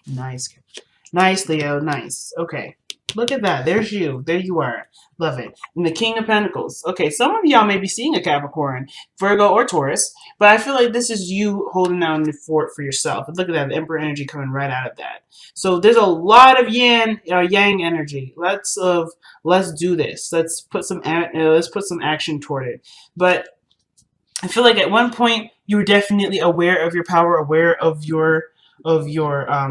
Nice. Nice, Leo. Nice. Okay. Look at that. There's you. There you are. Love it. And the King of Pentacles. Okay, some of y'all may be seeing a Capricorn, Virgo, or Taurus, but I feel like this is you holding down the fort for yourself. And look at that, the Emperor energy coming right out of that. So there's a lot of yang energy. Let's do this. Let's put some action toward it. But I feel like at one point you were definitely aware of your power, aware of your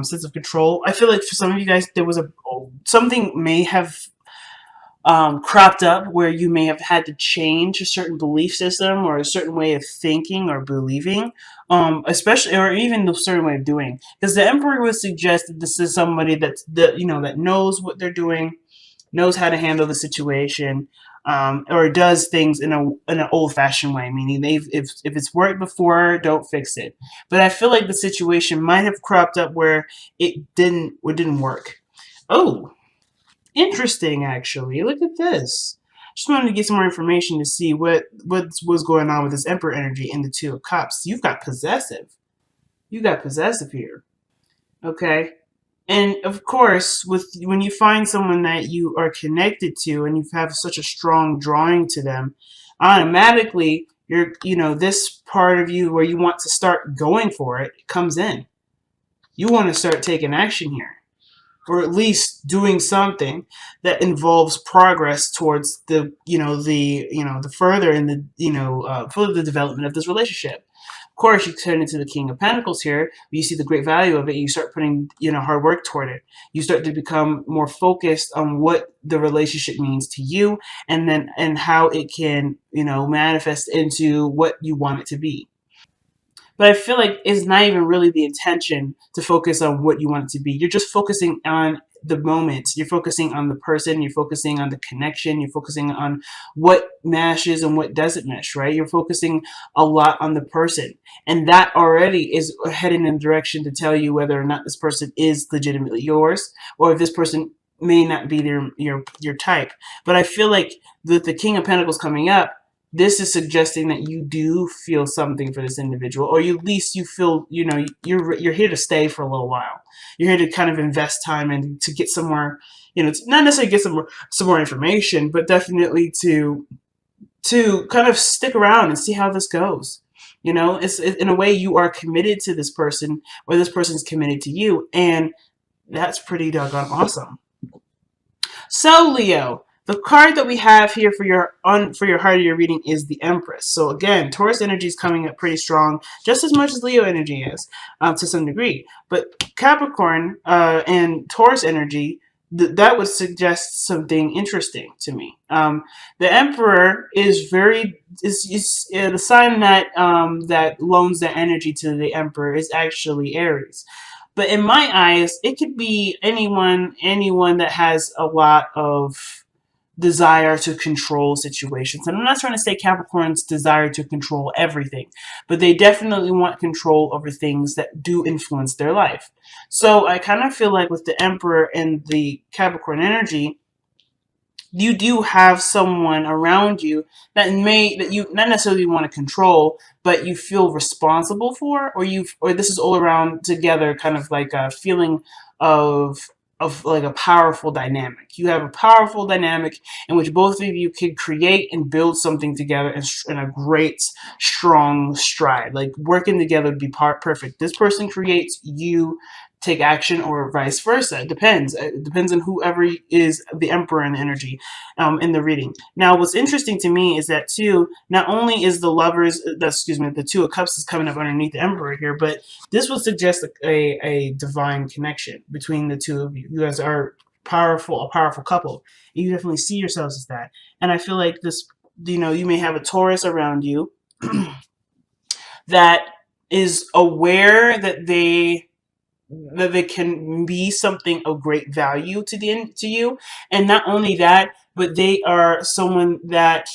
sense of control. I feel like for some of you guys, there was a something may have cropped up where you may have had to change a certain belief system or a certain way of thinking or believing, especially or even a certain way of doing. Because the Emperor would suggest that this is somebody that knows what they're doing, knows how to handle the situation, or does things in an old fashioned way, meaning if it's worked before, don't fix it. But I feel like the situation might have cropped up where it didn't work. Oh, interesting, actually. Look at this. Just wanted to get some more information to see what was going on with this Emperor energy in the Two of Cups. You've got possessive. You got possessive here. Okay. And of course, with when you find someone that you are connected to and you have such a strong drawing to them, automatically this part of you where you want to start going for it comes in. You want to start taking action here, or at least doing something that involves progress towards the further in the further development of this relationship. Of course, you turn into the King of Pentacles here. You see the great value of it. You start putting hard work toward it. You start to become more focused on what the relationship means to you, and how it can manifest into what you want it to be. But I feel like it's not even really the intention to focus on what you want it to be. You're just focusing on the moment. You're focusing on the person. You're focusing on the connection. You're focusing on what meshes and what doesn't mesh, right? You're focusing a lot on the person. And that already is heading in a direction to tell you whether or not this person is legitimately yours, or if this person may not be your type. But I feel like with the King of Pentacles coming up, this is suggesting that you do feel something for this individual, or at least you feel you're here to stay for a little while. You're here to kind of invest time and to get somewhere, to not necessarily get some more information, but definitely to kind of stick around and see how this goes. In a way you are committed to this person, or this person's committed to you, and that's pretty doggone awesome. So, Leo, the card that we have here for your heart of your reading is the Empress. So again, Taurus energy is coming up pretty strong, just as much as Leo energy is, to some degree. But Capricorn and Taurus energy, that would suggest something interesting to me. The Emperor is the sign that loans that energy to the Emperor is actually Aries. But in my eyes, it could be anyone that has a lot of desire to control situations. And I'm not trying to say Capricorn's desire to control everything, but they definitely want control over things that do influence their life. So I kind of feel like with the Emperor and the Capricorn energy, you do have someone around you that you not necessarily want to control, but you feel responsible for, or this is all around together, kind of like a feeling of like a powerful dynamic. You have a powerful dynamic in which both of you could create and build something together in a great strong stride. Like working together would be perfect. This person creates, you take action, or vice versa. It depends. It depends on whoever is the Emperor in energy in the reading. Now, what's interesting to me is that too, not only is the Two of Cups is coming up underneath the Emperor here, but this would suggest a divine connection between the two of you. You guys are a powerful couple. You definitely see yourselves as that. And I feel like this, you may have a Taurus around you that is aware that they can be something of great value to you, and not only that, but they are someone that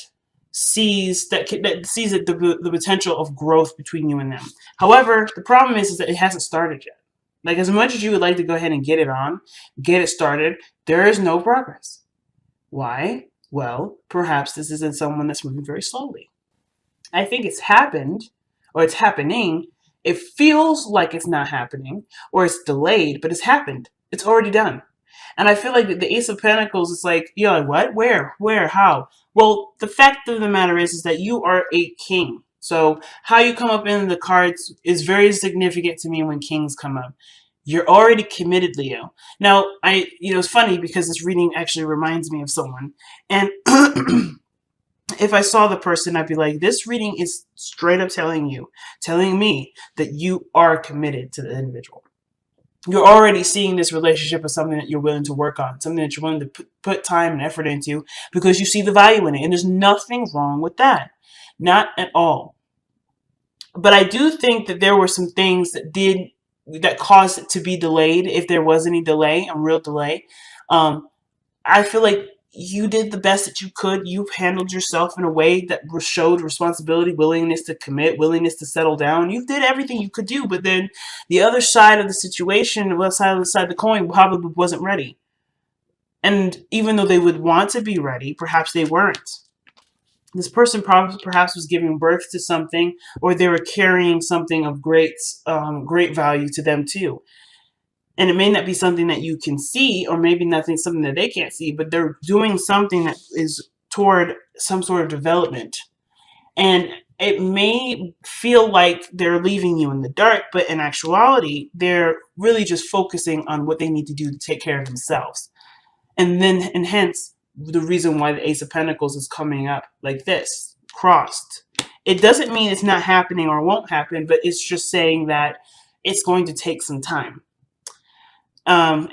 sees the potential of growth between you and them. However, the problem is that it hasn't started yet. Like, as much as you would like to go ahead and get it started, there is no progress. Why? Well, perhaps this isn't someone that's moving very slowly. I think it's happened, or it's happening. It feels like it's not happening or it's delayed, but it's happened. It's already done. And I feel like the Ace of Pentacles is like, you're like, what? Where? How? Well, the fact of the matter is that you are a king. So how you come up in the cards is very significant to me when kings come up. You're already committed, Leo. Now, it's funny because this reading actually reminds me of someone. And if I saw the person, I'd be like, this reading is straight up telling me that you are committed to the individual. You're already seeing this relationship as something that you're willing to work on, something that you're willing to put time and effort into because you see the value in it. And there's nothing wrong with that. Not at all. But I do think that there were some things that caused it to be delayed, if there was any delay, a real delay. I feel like you did the best that you could. You've handled yourself in a way that showed responsibility, willingness to commit, willingness to settle down. You did everything you could do, but then the other side of the situation, the other side of the coin, probably wasn't ready. And even though they would want to be ready, perhaps they weren't. This person perhaps was giving birth to something, or they were carrying something of great value to them too. And it may not be something that you can see, or maybe nothing something that they can't see, but they're doing something that is toward some sort of development. And it may feel like they're leaving you in the dark, but in actuality, they're really just focusing on what they need to do to take care of themselves. And hence, the reason why the Ace of Pentacles is coming up like this, crossed. It doesn't mean it's not happening or won't happen, but it's just saying that it's going to take some time.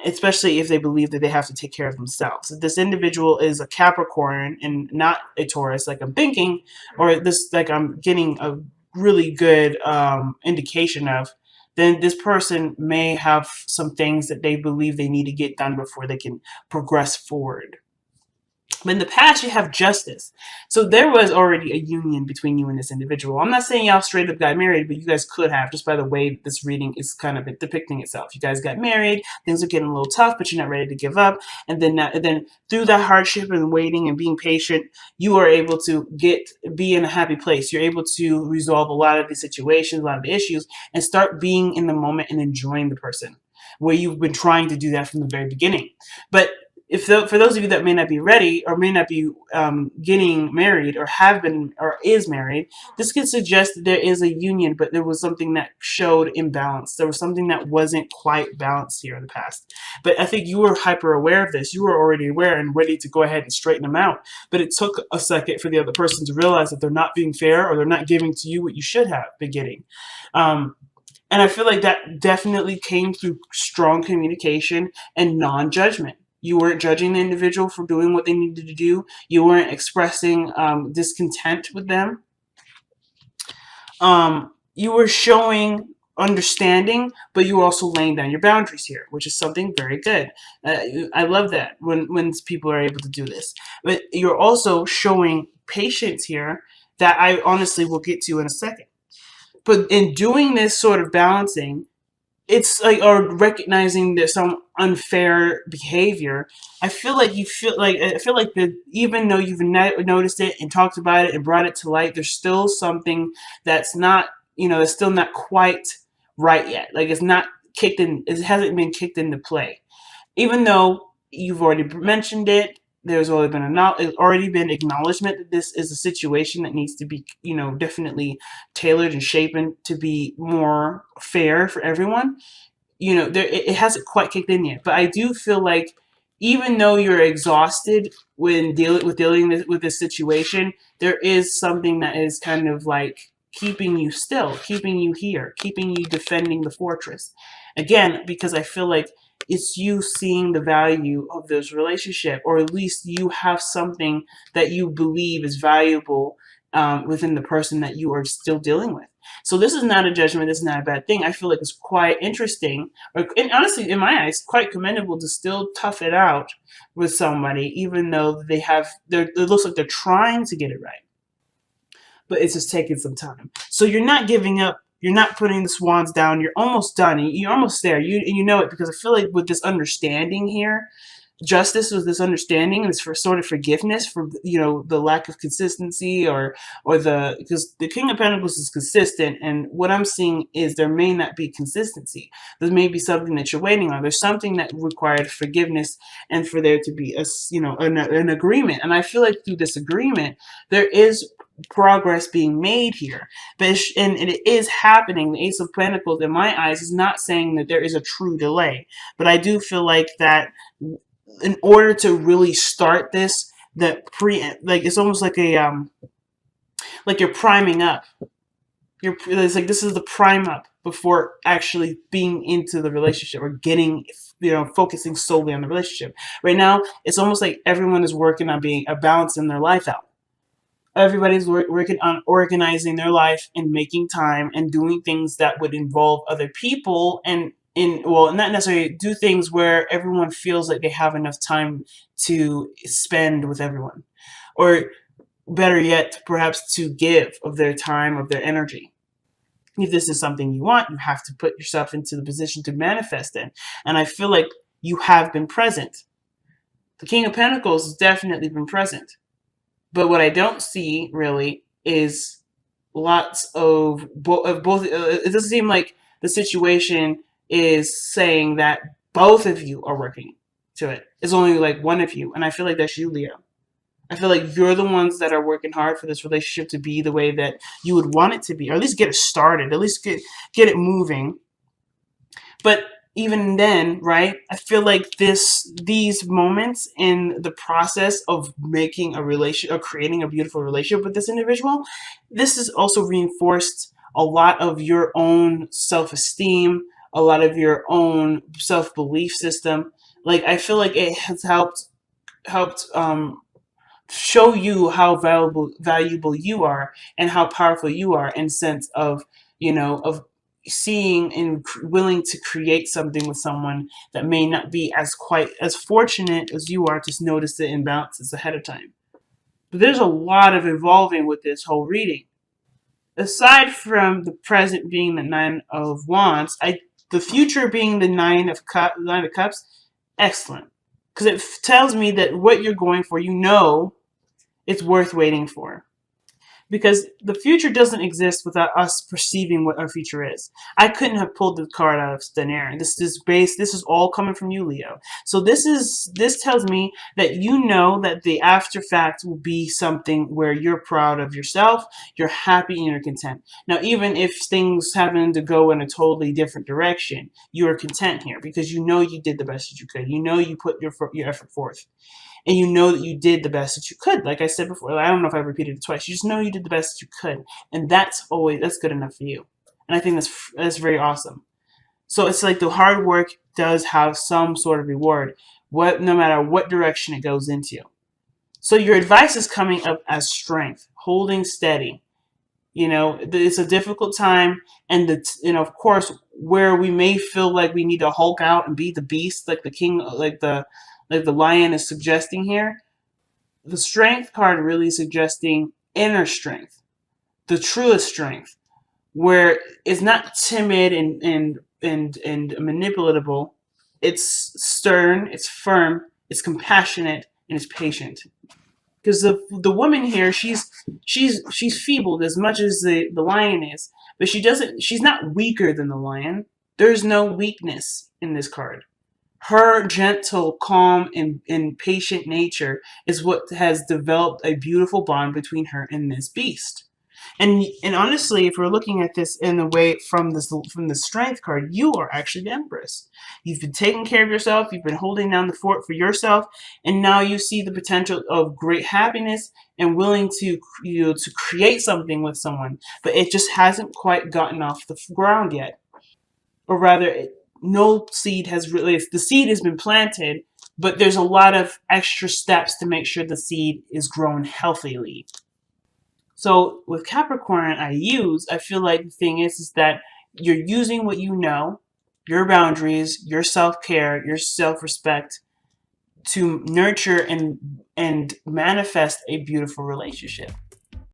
Especially if they believe that they have to take care of themselves. If this individual is a Capricorn and not a Taurus, like I'm thinking, or this, like I'm getting a really good indication of, then this person may have some things that they believe they need to get done before they can progress forward. But in the past, you have Justice. So there was already a union between you and this individual. I'm not saying y'all straight up got married, but you guys could have, just by the way this reading is kind of depicting itself. You guys got married, things are getting a little tough, but you're not ready to give up. And then through that hardship and waiting and being patient, you are able to be in a happy place. You're able to resolve a lot of the situations, a lot of the issues, and start being in the moment and enjoying the person, where you've been trying to do that from the very beginning. But for those of you that may not be ready, or may not be getting married, or have been, or is married, this could suggest that there is a union, but there was something that showed imbalance. There was something that wasn't quite balanced here in the past. But I think you were hyper aware of this. You were already aware and ready to go ahead and straighten them out. But it took a second for the other person to realize that they're not being fair, or they're not giving to you what you should have been getting. And I feel like that definitely came through strong communication and non-judgment. You weren't judging the individual for doing what they needed to do. You weren't expressing discontent with them. You were showing understanding, but you were also laying down your boundaries here, which is something very good. I love that when people are able to do this. But you're also showing patience here that I honestly will get to in a second. But in doing this sort of balancing, it's like, or recognizing there's some unfair behavior. I feel like that even though you've noticed it and talked about it and brought it to light, there's still something that's not, that's still not quite right yet. Like it's not kicked in, it hasn't been kicked into play. Even though you've already mentioned it, there's already been acknowledgement that this is a situation that needs to be, definitely tailored and shapen to be more fair for everyone. It hasn't quite kicked in yet, but I do feel like even though you're exhausted when dealing with this situation, there is something that is kind of like keeping you still, keeping you here, keeping you defending the fortress. Again, because I feel like it's you seeing the value of this relationship, or at least you have something that you believe is valuable within the person that you are still dealing with. So this is not a judgment. This is not a bad thing. I feel like it's quite interesting, and honestly, in my eyes, quite commendable to still tough it out with somebody, even though it looks like they're trying to get it right, but it's just taking some time. So you're not giving up. You're not putting the swans down. You're almost done. You're almost there. You know it, because I feel like with this understanding here, justice with this understanding, this for sort of forgiveness for, you know, the lack of consistency, or the, because the King of Pentacles is consistent, and what I'm seeing is there may not be consistency. There may be something that you're waiting on. There's something that required forgiveness, and for there to be a, you know, an agreement. And I feel like through this agreement there is progress being made here, but and it is happening. The Ace of Pentacles, in my eyes, is not saying that there is a true delay, but I do feel like that in order to really start this, that like it's almost like you're priming up. It's like this is the prime up before actually being into the relationship, or getting, you know, focusing solely on the relationship. Right now, it's almost like everyone is working on being a balancing their life out. Everybody's working on organizing their life and making time and doing things that would involve other people, and well, not necessarily do things where everyone feels like they have enough time to spend with everyone, or better yet, perhaps to give of their time, of their energy. If this is something you want, you have to put yourself into the position to manifest it. And I feel like you have been present. The King of Pentacles has definitely been present. But what I don't see really is lots of both. It doesn't seem like the situation is saying that both of you are working to it. It's only like one of you. And I feel like that's you, Leo. I feel like you're the ones that are working hard for this relationship to be the way that you would want it to be, or at least get it started, at least get it moving. But even then, right, I feel like these moments in the process of making a relation, or creating a beautiful relationship with this individual, this has also reinforced a lot of your own self-esteem, a lot of your own self-belief system. Like, I feel like it has helped show you how valuable you are, and how powerful you are, in sense of, you know, of seeing and willing to create something with someone that may not be as quite as fortunate as you are to notice the imbalances ahead of time. But there's a lot of evolving with this whole reading. Aside from the present being the Nine of Wands, the future being the Nine of Cups, excellent. Because it tells me that what you're going for, you know, it's worth waiting for. Because the future doesn't exist without us perceiving what our future is. I couldn't have pulled the card out of thin air. This is all coming from you, Leo. So this tells me that you know that the after fact will be something where you're proud of yourself, you're happy, and you're content. Now, even if things happen to go in a totally different direction, you are content here because you know you did the best that you could. You know you put your effort forth. And you know that you did the best that you could. Like I said before, I don't know if I repeated it twice. You just know you did the best that you could. And that's good enough for you. And I think that's very awesome. So it's like the hard work does have some sort of reward, no matter what direction it goes into. So your advice is coming up as strength, holding steady. You know, it's a difficult time, and of course, where we may feel like we need to Hulk out and be the beast, like the king, like the lion is suggesting here. The strength card really suggesting inner strength, the truest strength, where it's not timid and manipulatable. It's stern, it's firm, it's compassionate, and it's patient. Because the woman here, she's feebled as much as the lion is, but she's not weaker than the lion. There's no weakness in this card. Her gentle, calm, and patient nature is what has developed a beautiful bond between her and this beast. And honestly, if we're looking at this in the way from the strength card, you are actually the Empress. You've been taking care of yourself. You've been holding down the fort for yourself, and now you see the potential of great happiness and willing to to create something with someone, but it just hasn't quite gotten off the ground yet, or rather, no seed has really. The seed has been planted, but there's a lot of extra steps to make sure the seed is grown healthily. So with Capricorn, I feel like the thing is that you're using what you know, your boundaries, your self-care, your self-respect to nurture and manifest a beautiful relationship.